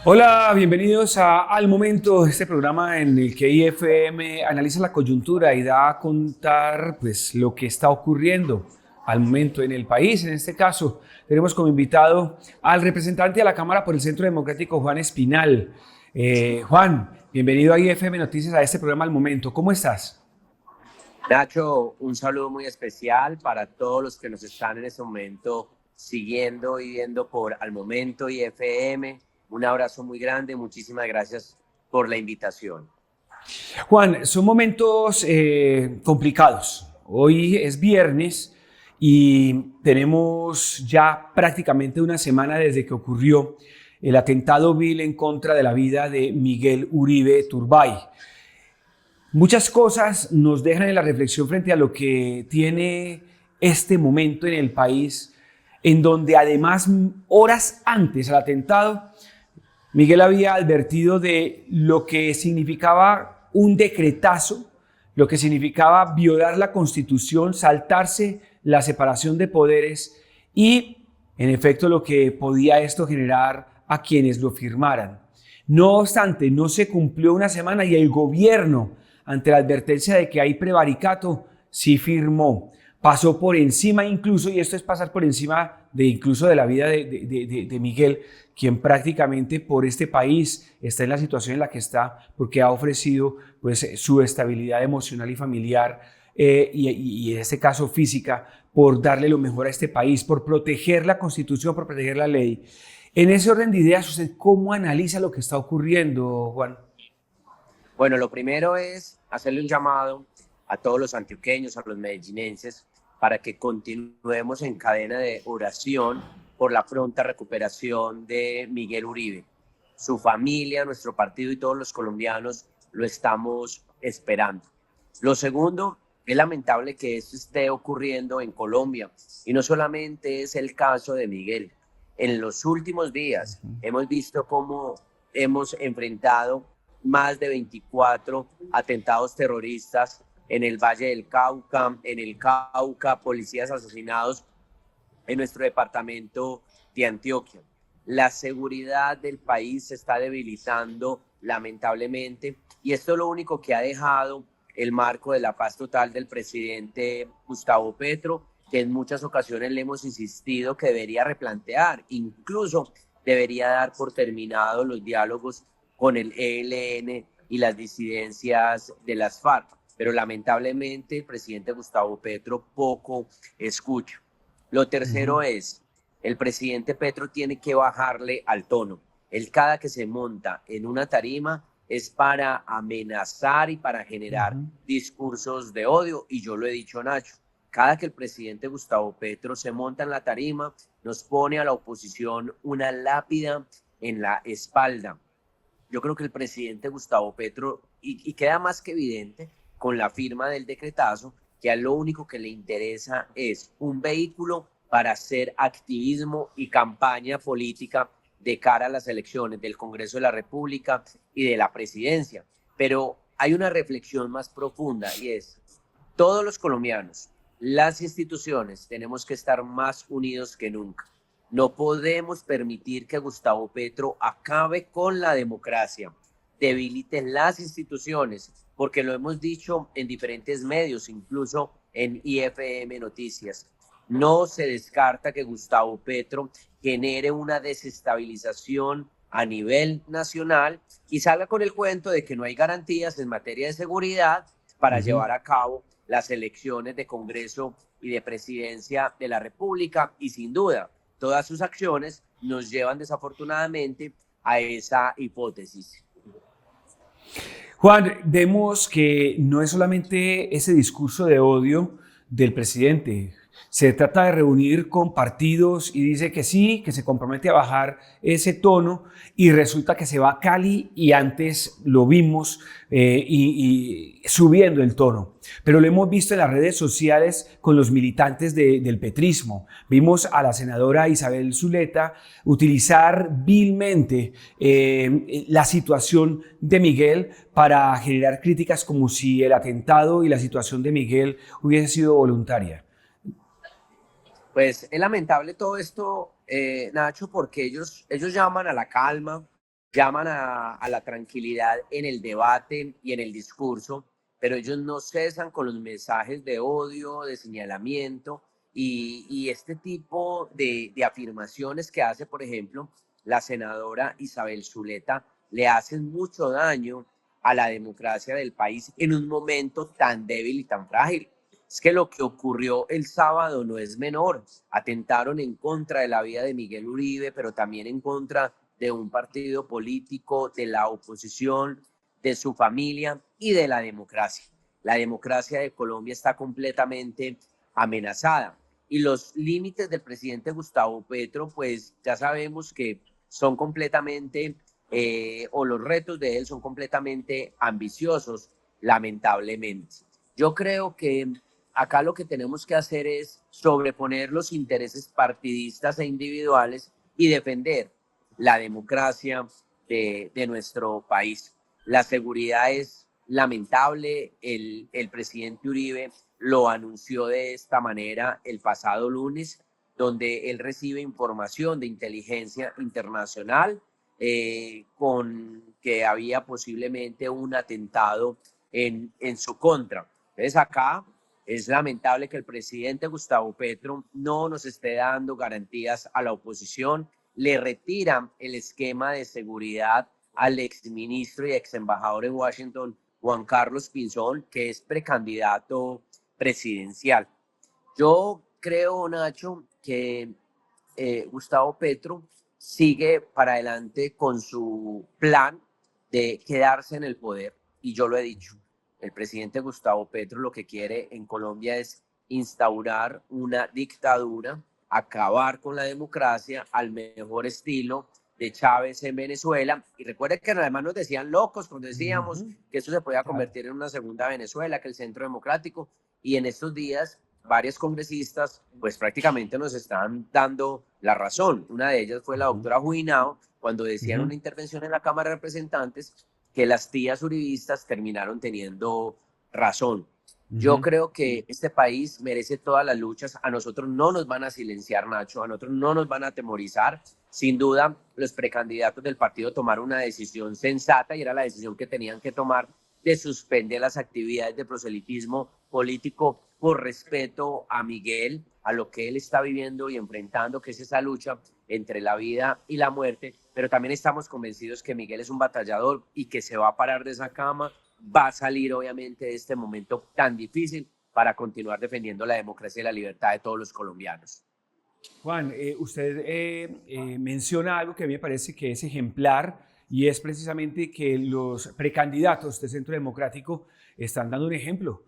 Hola, bienvenidos a Al Momento, este programa en el que IFM analiza la coyuntura y da a contar pues, lo que está ocurriendo al momento en el país. En este caso, tenemos como invitado al representante de la Cámara por el Centro Democrático, Juan Espinal. Juan, bienvenido a IFM Noticias, a este programa Al Momento. ¿Cómo estás? Nacho, un saludo muy especial para todos los que nos están en este momento siguiendo y viendo por Al Momento y FM. Un abrazo muy grande, muchísimas gracias por la invitación. Juan, son momentos complicados. Hoy es viernes y tenemos ya prácticamente una semana desde que ocurrió el atentado vil en contra de la vida de Miguel Uribe Turbay. Muchas cosas nos dejan en la reflexión frente a lo que tiene este momento en el país, en donde además horas antes al atentado Miguel había advertido de lo que significaba un decretazo, lo que significaba violar la Constitución, saltarse la separación de poderes y, en efecto, lo que podía esto generar a quienes lo firmaran. No obstante, no se cumplió una semana y el gobierno, ante la advertencia de que hay prevaricato, sí firmó. Pasó por encima incluso, y esto es pasar por encima de incluso de la vida de Miguel, quien prácticamente por este país está en la situación en la que está, porque ha ofrecido pues, su estabilidad emocional y familiar, y en este caso física, por darle lo mejor a este país, por proteger la Constitución, por proteger la ley. En ese orden de ideas, ¿usted cómo analiza lo que está ocurriendo, Juan? Bueno, lo primero es hacerle un llamado a todos los antioqueños, a los medellinenses, para que continuemos en cadena de oración por la pronta recuperación de Miguel Uribe. Su familia, nuestro partido y todos los colombianos lo estamos esperando. Lo segundo, es lamentable que esto esté ocurriendo en Colombia y no solamente es el caso de Miguel. En los últimos días hemos visto cómo hemos enfrentado más de 24 atentados terroristas en el Valle del Cauca, en el Cauca, policías asesinados en nuestro departamento de Antioquia. La seguridad del país se está debilitando lamentablemente y esto es lo único que ha dejado el marco de la paz total del presidente Gustavo Petro, que en muchas ocasiones le hemos insistido que debería replantear, incluso debería dar por terminado los diálogos con el ELN y las disidencias de las FARC. Pero lamentablemente el presidente Gustavo Petro poco escucha. Lo tercero es, el presidente Petro tiene que bajarle al tono. Él cada que se monta en una tarima es para amenazar y para generar discursos de odio. Y yo lo he dicho, Nacho, cada que el presidente Gustavo Petro se monta en la tarima, nos pone a la oposición una lápida en la espalda. Yo creo que el presidente Gustavo Petro, y queda más que evidente con la firma del decretazo, que a lo único que le interesa es un vehículo para hacer activismo y campaña política de cara a las elecciones del Congreso de la República y de la presidencia. Pero hay una reflexión más profunda y es, todos los colombianos, las instituciones, tenemos que estar más unidos que nunca. No podemos permitir que Gustavo Petro acabe con la democracia, debilite las instituciones, porque lo hemos dicho en diferentes medios, incluso en IFM Noticias. No se descarta que Gustavo Petro genere una desestabilización a nivel nacional y salga con el cuento de que no hay garantías en materia de seguridad para llevar a cabo las elecciones de Congreso y de Presidencia de la República, y sin duda todas sus acciones nos llevan desafortunadamente a esa hipótesis. Juan, vemos que no es solamente ese discurso de odio del presidente. Se trata de reunir con partidos y dice que sí, que se compromete a bajar ese tono y resulta que se va a Cali y antes lo vimos y subiendo el tono. Pero lo hemos visto en las redes sociales con los militantes del petrismo. Vimos a la senadora Isabel Zuleta utilizar vilmente la situación de Miguel para generar críticas como si el atentado y la situación de Miguel hubiese sido voluntaria. Pues es lamentable todo esto, Nacho, porque ellos llaman a la calma, llaman a la tranquilidad en el debate y en el discurso, pero ellos no cesan con los mensajes de odio, de señalamiento y este tipo de afirmaciones que hace, por ejemplo, la senadora Isabel Zuleta, le hacen mucho daño a la democracia del país en un momento tan débil y tan frágil. Es que lo que ocurrió el sábado no es menor. Atentaron en contra de la vida de Miguel Uribe, pero también en contra de un partido político, de la oposición, de su familia y de la democracia. La democracia de Colombia está completamente amenazada. Y los límites del presidente Gustavo Petro, pues ya sabemos que son completamente, o los retos de él son completamente ambiciosos, lamentablemente. Yo creo que acá lo que tenemos que hacer es sobreponer los intereses partidistas e individuales y defender la democracia de nuestro país. La seguridad es lamentable. El presidente Uribe lo anunció de esta manera el pasado lunes, donde él recibe información de inteligencia internacional con que había posiblemente un atentado en su contra. Entonces acá es lamentable que el presidente Gustavo Petro no nos esté dando garantías a la oposición, le retiran el esquema de seguridad al exministro y ex embajador en Washington, Juan Carlos Pinzón, que es precandidato presidencial. Yo creo, Nacho, que Gustavo Petro sigue para adelante con su plan de quedarse en el poder, y yo lo he dicho. El presidente Gustavo Petro lo que quiere en Colombia es instaurar una dictadura, acabar con la democracia al mejor estilo de Chávez en Venezuela. Y recuerden que además nos decían locos cuando decíamos que esto se podía convertir en una segunda Venezuela, que el Centro Democrático. Y en estos días varios congresistas pues prácticamente nos están dando la razón. Una de ellas fue la doctora Juinao, cuando decía en una intervención en la Cámara de Representantes que las tías uribistas terminaron teniendo razón. Yo creo que este país merece todas las luchas. A nosotros no nos van a silenciar, Nacho. A nosotros no nos van a atemorizar. Sin duda, los precandidatos del partido tomaron una decisión sensata y era la decisión que tenían que tomar de suspender las actividades de proselitismo político por respeto a Miguel, a lo que él está viviendo y enfrentando, que es esa lucha entre la vida y la muerte. Pero también estamos convencidos que Miguel es un batallador y que se va a parar de esa cama, va a salir obviamente de este momento tan difícil para continuar defendiendo la democracia y la libertad de todos los colombianos. Juan, usted menciona algo que a mí me parece que es ejemplar y es precisamente que los precandidatos del Centro Democrático están dando un ejemplo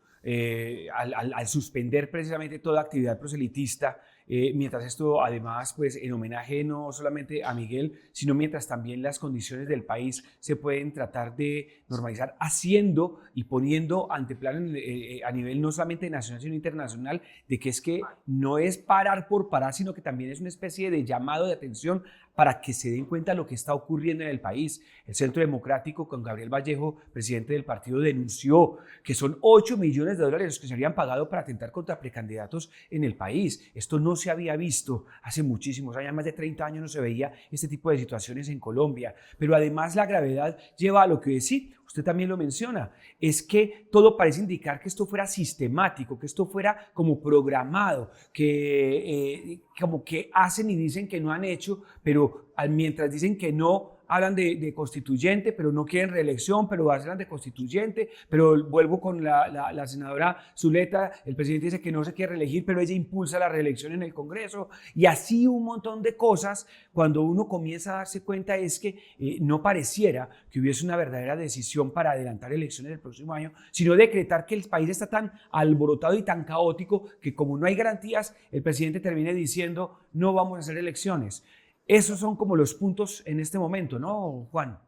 al suspender precisamente toda actividad proselitista, mientras esto además, pues en homenaje no solamente a Miguel, sino mientras también las condiciones del país se pueden tratar de normalizar, haciendo y poniendo ante plano a nivel no solamente nacional, sino internacional, de que es que no es parar por parar, sino que también es una especie de llamado de atención para que se den cuenta de lo que está ocurriendo en el país. El Centro Democrático, con Gabriel Vallejo, presidente del partido, denunció que son 8 millones de dólares los que se habrían pagado para atentar contra precandidatos en el país. Esto no se había visto hace muchísimos años, más de 30 años no se veía este tipo de situaciones en Colombia. Pero además la gravedad lleva a lo que sí, usted también lo menciona, es que todo parece indicar que esto fuera sistemático, que esto fuera como programado, que como que hacen y dicen que no han hecho, pero mientras dicen que no, hablan de constituyente, pero no quieren reelección, pero hablan de constituyente, pero vuelvo con la senadora Zuleta, el presidente dice que no se quiere reelegir, pero ella impulsa la reelección en el Congreso, y así un montón de cosas. Cuando uno comienza a darse cuenta es que no pareciera que hubiese una verdadera decisión para adelantar elecciones del próximo año, sino decretar que el país está tan alborotado y tan caótico que como no hay garantías, el presidente termine diciendo no vamos a hacer elecciones. Esos son como los puntos en este momento, ¿no, Juan?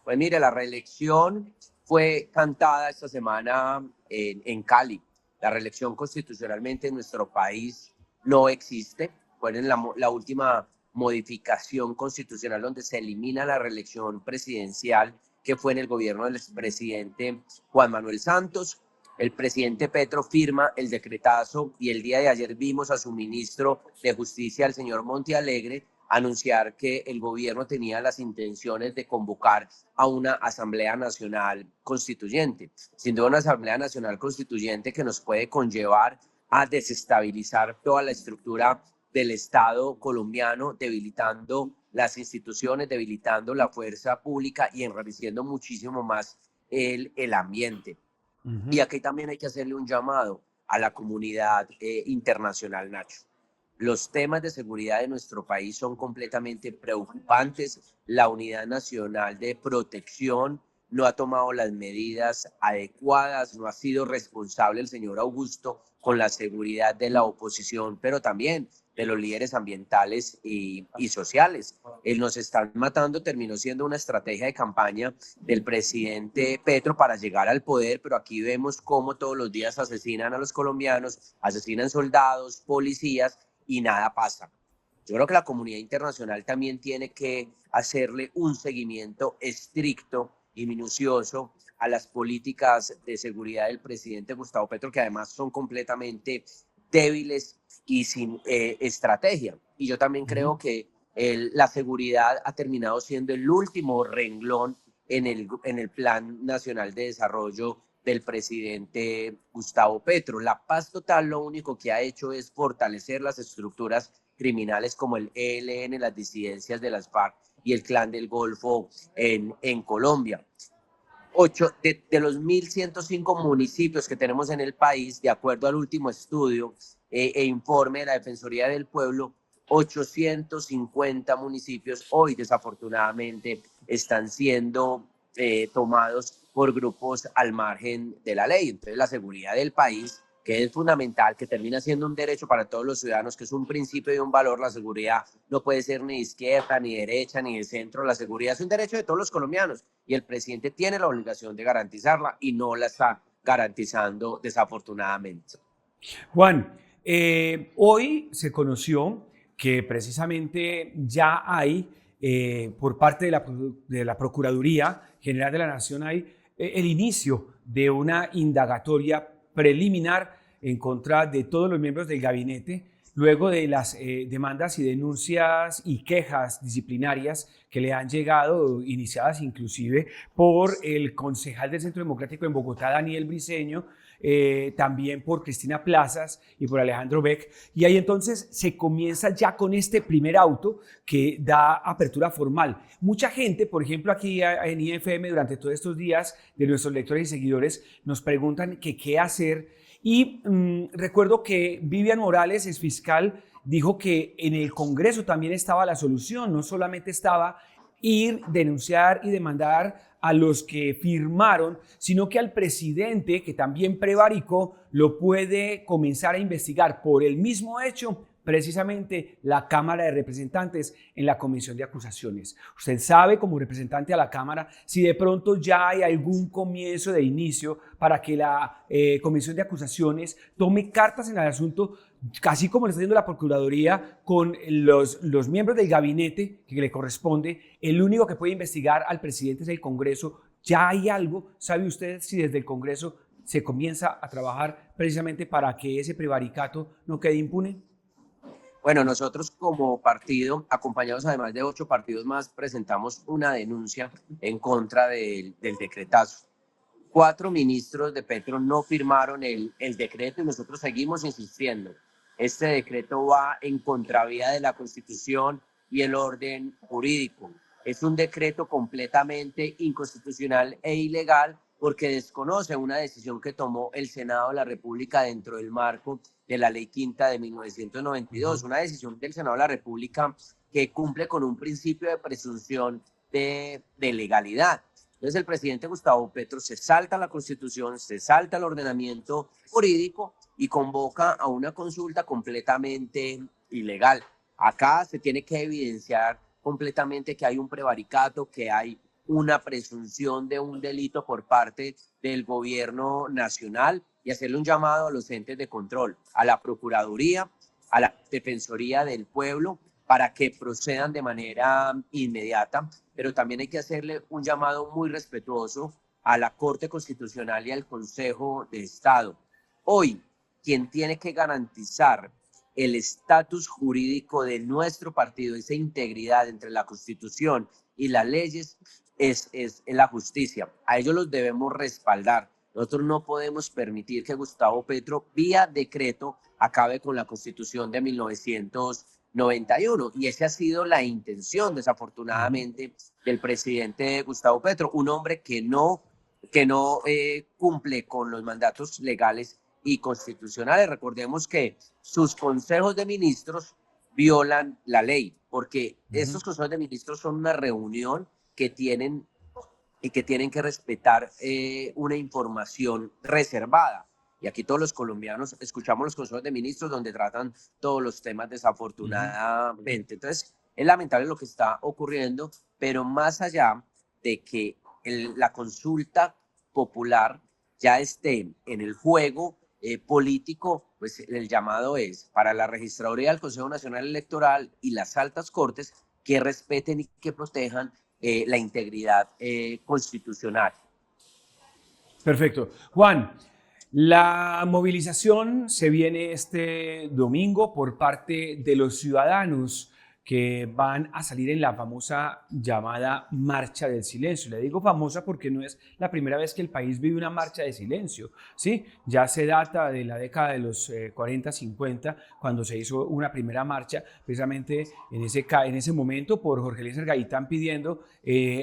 Pues mire, la reelección fue cantada esta semana en Cali. La reelección constitucionalmente en nuestro país no existe. Fue en la última modificación constitucional donde se elimina la reelección presidencial, que fue en el gobierno del expresidente Juan Manuel Santos. El presidente Petro firma el decretazo y el día de ayer vimos a su ministro de Justicia, el señor Montealegre, anunciar que el gobierno tenía las intenciones de convocar a una Asamblea Nacional Constituyente. Sin duda, una Asamblea Nacional Constituyente que nos puede conllevar a desestabilizar toda la estructura del Estado colombiano, debilitando las instituciones, debilitando la fuerza pública y enrareciendo muchísimo más el ambiente. Y aquí también hay que hacerle un llamado a la comunidad internacional, Nacho. Los temas de seguridad de nuestro país son completamente preocupantes. La Unidad Nacional de Protección no ha tomado las medidas adecuadas, no ha sido responsable el señor Augusto con la seguridad de la oposición, pero también de los líderes ambientales y sociales. El nos están matando terminó siendo una estrategia de campaña del presidente Petro para llegar al poder, pero aquí vemos cómo todos los días asesinan a los colombianos, asesinan soldados, policías, y nada pasa. Yo creo que la comunidad internacional también tiene que hacerle un seguimiento estricto y minucioso a las políticas de seguridad del presidente Gustavo Petro, que además son completamente débiles y sin estrategia. Y yo también creo que la seguridad ha terminado siendo el último renglón en el Plan Nacional de Desarrollo del presidente Gustavo Petro. La paz total lo único que ha hecho es fortalecer las estructuras criminales como el ELN, las disidencias de las FARC y el Clan del Golfo en Colombia. De los 1.105 municipios que tenemos en el país, de acuerdo al último estudio e informe de la Defensoría del Pueblo, 850 municipios hoy desafortunadamente están siendo tomados por grupos al margen de la ley. Entonces la seguridad del país, que es fundamental, que termina siendo un derecho para todos los ciudadanos, que es un principio y un valor. La seguridad no puede ser ni de izquierda, ni de derecha, ni de centro. La seguridad es un derecho de todos los colombianos y el presidente tiene la obligación de garantizarla y no la está garantizando desafortunadamente. Juan, hoy se conoció que precisamente ya hay, por parte de la Procuraduría General de la Nación, hay el inicio de una indagatoria preliminar en contra de todos los miembros del gabinete, luego de las demandas y denuncias y quejas disciplinarias que le han llegado, iniciadas inclusive por el concejal del Centro Democrático en Bogotá, Daniel Briceño, también por Cristina Plazas y por Alejandro Beck. Y ahí entonces se comienza ya con este primer auto que da apertura formal. Mucha gente, por ejemplo, aquí en IFM durante todos estos días, de nuestros lectores y seguidores, nos preguntan que qué hacer. Y recuerdo que Vivian Morales, ex fiscal, dijo que en el Congreso también estaba la solución, no solamente estaba ir, denunciar y demandar a los que firmaron, sino que al presidente, que también prevaricó, lo puede comenzar a investigar por el mismo hecho precisamente la Cámara de Representantes en la Comisión de Acusaciones. Usted sabe, como representante a la Cámara, si de pronto ya hay algún comienzo de inicio para que la Comisión de Acusaciones tome cartas en el asunto, casi como lo está haciendo la Procuraduría con los miembros del gabinete que le corresponde. El único que puede investigar al presidente es el Congreso. ¿Ya hay algo? ¿Sabe usted si desde el Congreso se comienza a trabajar precisamente para que ese prevaricato no quede impune? Bueno, nosotros como partido, acompañados además de 8 partidos más, presentamos una denuncia en contra del decretazo. 4 ministros de Petro no firmaron el decreto y nosotros seguimos insistiendo. Este decreto va en contravía de la Constitución y el orden jurídico. Es un decreto completamente inconstitucional e ilegal porque desconoce una decisión que tomó el Senado de la República dentro del marco de la Ley Quinta de 1992, una decisión del Senado de la República que cumple con un principio de presunción de legalidad. Entonces el presidente Gustavo Petro se salta la Constitución, se salta el ordenamiento jurídico y convoca a una consulta completamente ilegal. Acá se tiene que evidenciar completamente que hay un prevaricato, que hay una presunción de un delito por parte del gobierno nacional y hacerle un llamado a los entes de control, a la Procuraduría, a la Defensoría del Pueblo, para que procedan de manera inmediata, pero también hay que hacerle un llamado muy respetuoso a la Corte Constitucional y al Consejo de Estado. Hoy, quien tiene que garantizar el estatus jurídico de nuestro partido, esa integridad entre la Constitución y las leyes, es la justicia. A ellos los debemos respaldar. Nosotros no podemos permitir que Gustavo Petro, vía decreto, acabe con la Constitución de 1991. Y esa ha sido la intención, desafortunadamente, del presidente Gustavo Petro, un hombre que no cumple con los mandatos legales y constitucionales. Recordemos que sus consejos de ministros violan la ley, porque estos consejos de ministros son una reunión que tienen que respetar una información reservada. Y aquí todos los colombianos escuchamos los consejos de ministros donde tratan todos los temas desafortunadamente. Entonces, es lamentable lo que está ocurriendo, pero más allá de que la consulta popular ya esté en el juego político, pues el llamado es para la Registraduría del Consejo Nacional Electoral y las altas cortes que respeten y que protejan la integridad constitucional. Perfecto. Juan, la movilización se viene este domingo por parte de los ciudadanos que van a salir en la famosa llamada Marcha del Silencio. Le digo famosa porque no es la primera vez que el país vive una marcha de silencio, ¿sí? Ya se data de la década de los 40, 50, cuando se hizo una primera marcha, precisamente en ese momento por Jorge Eliezer Gaitán pidiendo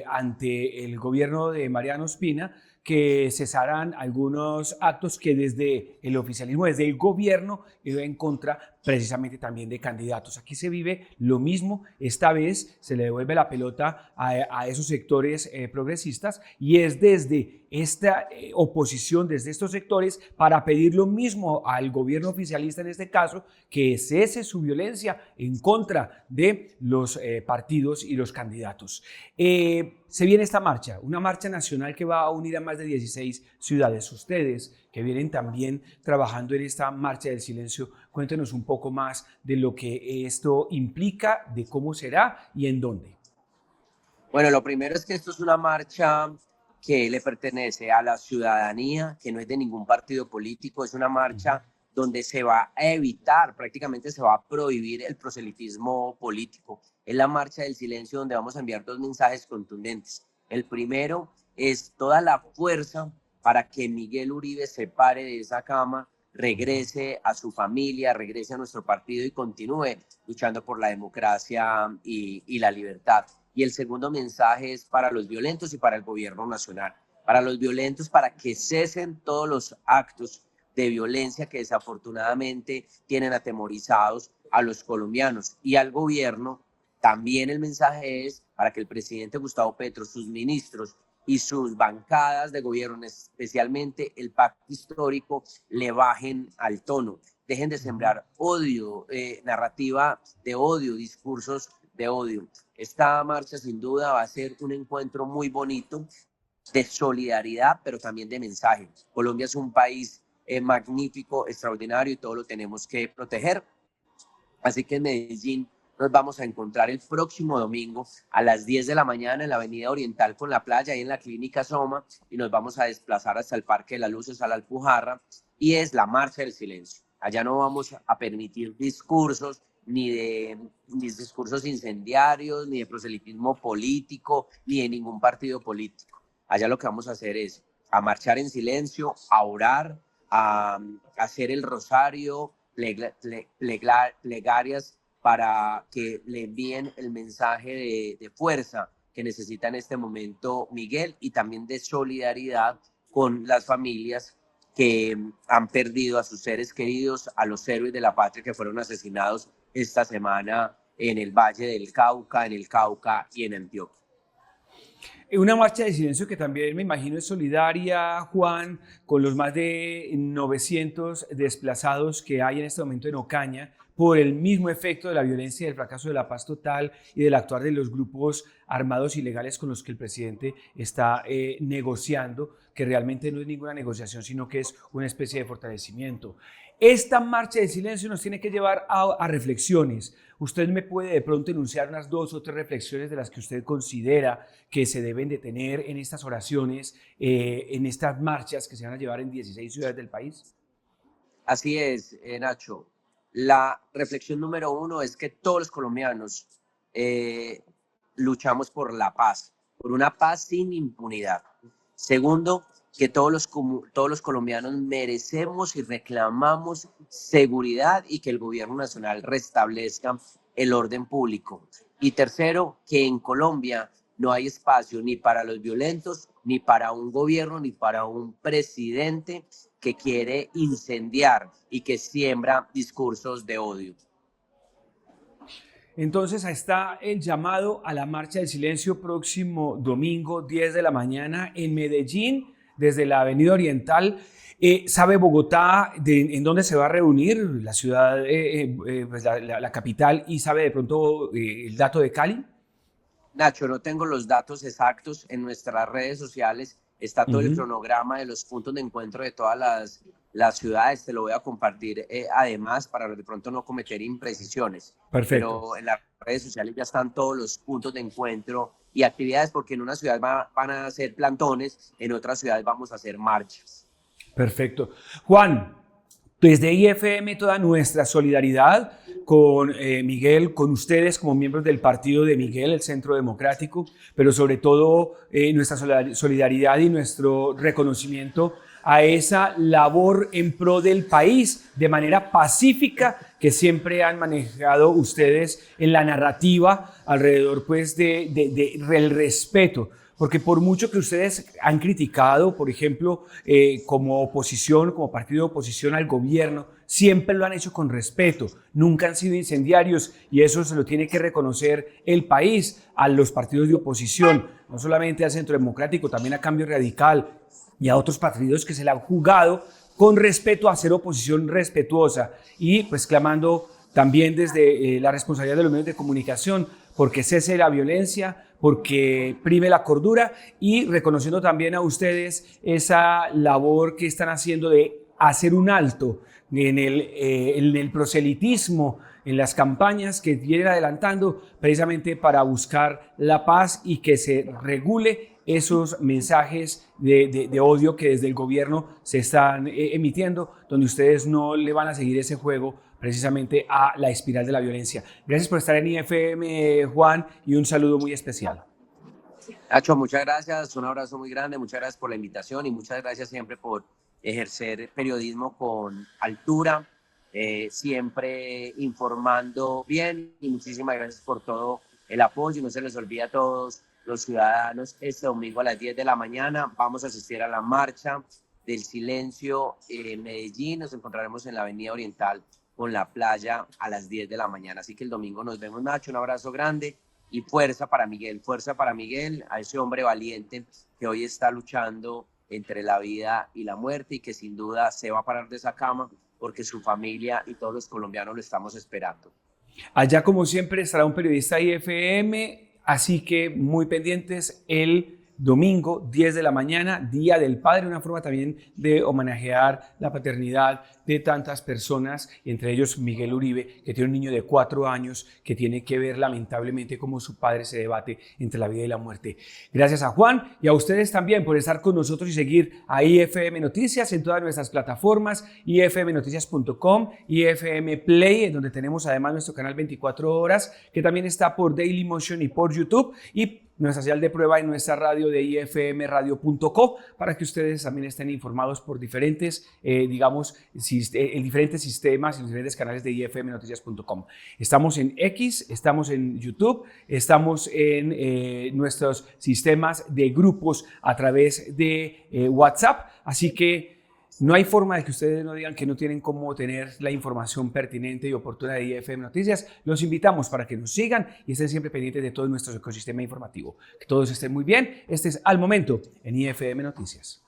ante el gobierno de Mariano Ospina que cesaran algunos actos que desde el oficialismo, desde el gobierno, iba en contra precisamente también de candidatos. Aquí se vive lo mismo, esta vez se le devuelve la pelota a esos sectores progresistas y es desde esta oposición, desde estos sectores, para pedir lo mismo al gobierno oficialista en este caso, que cese su violencia en contra de los partidos y los candidatos. Se viene esta marcha, una marcha nacional que va a unir a más de 16 ciudades. Ustedes que vienen también trabajando en esta marcha del silencio, cuéntenos un poco más de lo que esto implica, de cómo será y en dónde. Bueno, lo primero es que esto es una marcha que le pertenece a la ciudadanía, que no es de ningún partido político, es una marcha donde se va a evitar, prácticamente se va a prohibir el proselitismo político. Es la marcha del silencio donde vamos a enviar dos mensajes contundentes. El primero es toda la fuerza para que Miguel Uribe se pare de esa cama, regrese a su familia, regrese a nuestro partido y continúe luchando por la democracia y la libertad. Y el segundo mensaje es para los violentos y para el gobierno nacional. Para los violentos, para que cesen todos los actos de violencia que desafortunadamente tienen atemorizados a los colombianos. Y al gobierno, también el mensaje es para que el presidente Gustavo Petro, sus ministros y sus bancadas de gobierno, especialmente el pacto histórico, le bajen al tono. Dejen de sembrar odio, narrativa de odio, discursos de odio. Esta marcha sin duda va a ser un encuentro muy bonito de solidaridad, pero también de mensaje. Colombia es un país magnífico, extraordinario y todo lo tenemos que proteger. Así que en Medellín nos vamos a encontrar el próximo domingo a las 10 de la mañana en la Avenida Oriental con la playa, ahí en la Clínica Soma, y nos vamos a desplazar hasta el Parque de las Luces, a la Alpujarra, y es la Marcha del Silencio. Allá no vamos a permitir discursos, ni discursos incendiarios, ni de proselitismo político, ni de ningún partido político. Allá lo que vamos a hacer es a marchar en silencio, a orar, a hacer el rosario, plegarias para que le envíen el mensaje de fuerza que necesita en este momento Miguel y también de solidaridad con las familias que han perdido a sus seres queridos, a los héroes de la patria que fueron asesinados esta semana en el Valle del Cauca, en el Cauca y en Antioquia. Una marcha de silencio que también me imagino es solidaria, Juan, con los más de 900 desplazados que hay en este momento en Ocaña por el mismo efecto de la violencia y del fracaso de la paz total y del actuar de los grupos armados ilegales con los que el presidente está negociando, que realmente no es ninguna negociación, sino que es una especie de fortalecimiento. Esta marcha de silencio nos tiene que llevar a reflexiones. Usted me puede de pronto enunciar unas 2 o 3 reflexiones de las que usted considera que se deben de tener en estas oraciones, en estas marchas que se van a llevar en 16 ciudades del país. Así es, Nacho. La reflexión número uno es que todos los colombianos luchamos por la paz, por una paz sin impunidad. Segundo, que todos los colombianos merecemos y reclamamos seguridad y que el gobierno nacional restablezca el orden público. Y tercero, que en Colombia no hay espacio ni para los violentos, ni para un gobierno, ni para un presidente que quiere incendiar y que siembra discursos de odio. Entonces está el llamado a la Marcha del Silencio próximo domingo 10 de la mañana en Medellín, desde la Avenida Oriental. ¿Sabe Bogotá en dónde se va a reunir la ciudad, pues la capital, y sabe de pronto el dato de Cali? Nacho, no tengo los datos exactos. En nuestras redes sociales está todo el cronograma de los puntos de encuentro de todas las ciudades. Te lo voy a compartir además para de pronto no cometer imprecisiones. Perfecto. Pero en las redes sociales ya están todos los puntos de encuentro y actividades, porque en una ciudad van a hacer plantones, en otras ciudades vamos a hacer marchas. Perfecto. Juan, desde IFM toda nuestra solidaridad con Miguel, con ustedes como miembros del partido de Miguel, el Centro Democrático, pero sobre todo nuestra solidaridad y nuestro reconocimiento a esa labor en pro del país de manera pacífica que siempre han manejado ustedes en la narrativa alrededor pues del respeto. Porque por mucho que ustedes han criticado, por ejemplo, como oposición, como partido de oposición al gobierno, siempre lo han hecho con respeto, nunca han sido incendiarios, y eso se lo tiene que reconocer el país a los partidos de oposición, no solamente al Centro Democrático, también a Cambio Radical y a otros partidos que se le han jugado con respeto a ser oposición respetuosa y pues clamando también desde la responsabilidad de los medios de comunicación porque cese la violencia, porque prime la cordura y reconociendo también a ustedes esa labor que están haciendo de hacer un alto en el proselitismo, en las campañas que vienen adelantando precisamente para buscar la paz y que se regule esos mensajes de odio que desde el gobierno se están emitiendo, donde ustedes no le van a seguir ese juego precisamente a la espiral de la violencia. Gracias por estar en IFM, Juan, y un saludo muy especial. Nacho, muchas gracias, un abrazo muy grande, muchas gracias por la invitación y muchas gracias siempre por ejercer periodismo con altura, siempre informando bien, y muchísimas gracias por todo el apoyo. No se les olvide a todos los ciudadanos, este domingo a las 10 de la mañana vamos a asistir a la marcha del silencio en Medellín. Nos encontraremos en la Avenida Oriental con la playa a las 10 de la mañana. Así que el domingo nos vemos, Nacho. Un abrazo grande y fuerza para Miguel, a ese hombre valiente que hoy está luchando entre la vida y la muerte y que sin duda se va a parar de esa cama porque su familia y todos los colombianos lo estamos esperando. Allá, como siempre, estará un periodista IFM, así que muy pendientes el domingo, 10 de la mañana, Día del Padre, una forma también de homenajear la paternidad de tantas personas, entre ellos Miguel Uribe, que tiene un niño de 4 años que tiene que ver lamentablemente cómo su padre se debate entre la vida y la muerte. Gracias a Juan y a ustedes también por estar con nosotros y seguir a IFM Noticias en todas nuestras plataformas, ifmnoticias.com, IFM Play, en donde tenemos además nuestro canal 24 horas, que también está por Dailymotion y por YouTube, y nuestra señal de prueba en nuestra radio de ifmradio.co para que ustedes también estén informados por diferentes, diferentes sistemas y diferentes canales de ifmnoticias.com. Estamos en X, estamos en YouTube, estamos en nuestros sistemas de grupos a través de WhatsApp, así que no hay forma de que ustedes no digan que no tienen cómo tener la información pertinente y oportuna de IFM Noticias. Los invitamos para que nos sigan y estén siempre pendientes de todo nuestro ecosistema informativo. Que todos estén muy bien. Este es Al Momento en IFM Noticias.